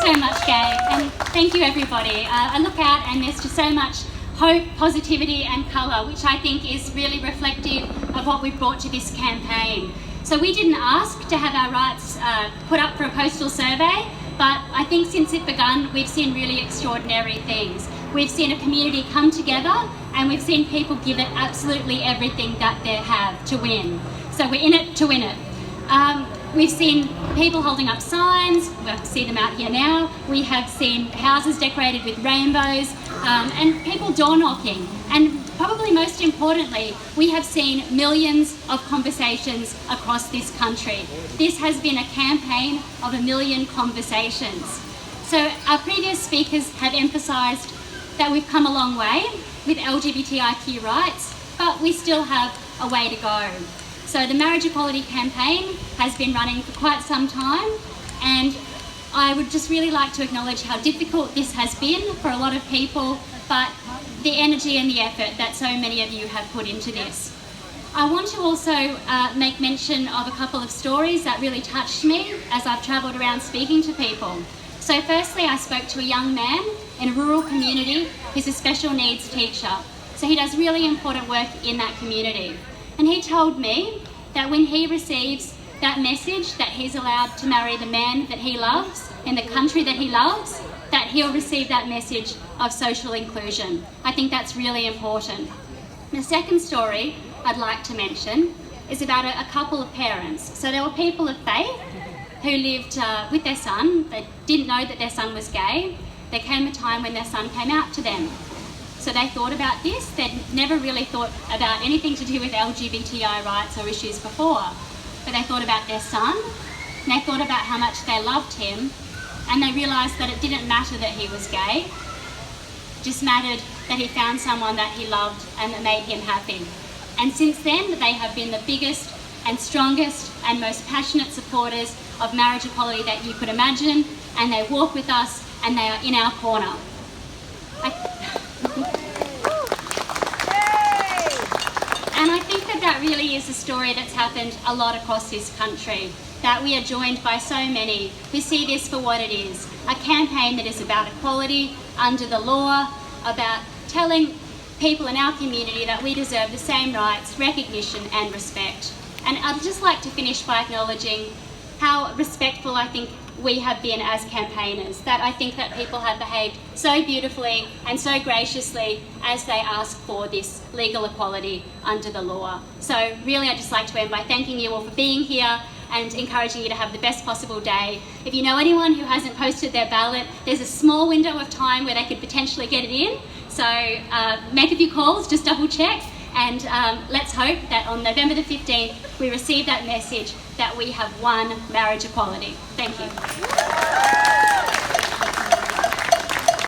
so much, Gabe, and thank you, everybody. I look out and there's just so much hope, positivity and colour, which I think is really reflective of what we've brought to this campaign. So we didn't ask to have our rights put up for a postal survey, but I think since it begun, we've seen really extraordinary things. We've seen a community come together and we've seen people give it absolutely everything that they have to win. So we're in it to win it. We've seen people holding up signs, we'll see them out here now. We have seen houses decorated with rainbows and people door knocking. And probably most importantly, we have seen millions of conversations across this country. This has been a campaign of 1 million conversations. So our previous speakers have emphasised that we've come a long way with LGBTIQ rights, but we still have a way to go. So the marriage equality campaign has been running for quite some time, and I would just really like to acknowledge how difficult this has been for a lot of people, but the energy and the effort that so many of you have put into this. I want to also make mention of a couple of stories that really touched me as I've travelled around speaking to people. So firstly, I spoke to a young man in a rural community who's a special needs teacher. So he does really important work in that community. And he told me that when he receives that message that he's allowed to marry the man that he loves in the country that he loves, that he'll receive that message of social inclusion. I think that's really important. The second story I'd like to mention is about a couple of parents. So there were people of faith who lived with their son. They didn't know that their son was gay. There came a time when their son came out to them. So they thought about this. They'd never really thought about anything to do with LGBTI rights or issues before. But they thought about their son, and they thought about how much they loved him, and they realised that it didn't matter that he was gay. It just mattered that he found someone that he loved and that made him happy. And since then, they have been the biggest and strongest and most passionate supporters of marriage equality that you could imagine, and they walk with us and they are in our corner. And I think that really is a story that's happened a lot across this country, that we are joined by so many who see this for what it is, a campaign that is about equality under the law, about telling people in our community that we deserve the same rights, recognition and respect. And I'd just like to finish by acknowledging how respectful I think we have been as campaigners, that I think that people have behaved so beautifully and so graciously as they ask for this legal equality under the law. So really I'd just like to end by thanking you all for being here and encouraging you to have the best possible day. If you know anyone who hasn't posted their ballot, there's a small window of time where they could potentially get it in. So make a few calls, just double check, and let's hope that on November the 15th we receive that message that we have won marriage equality. Thank you.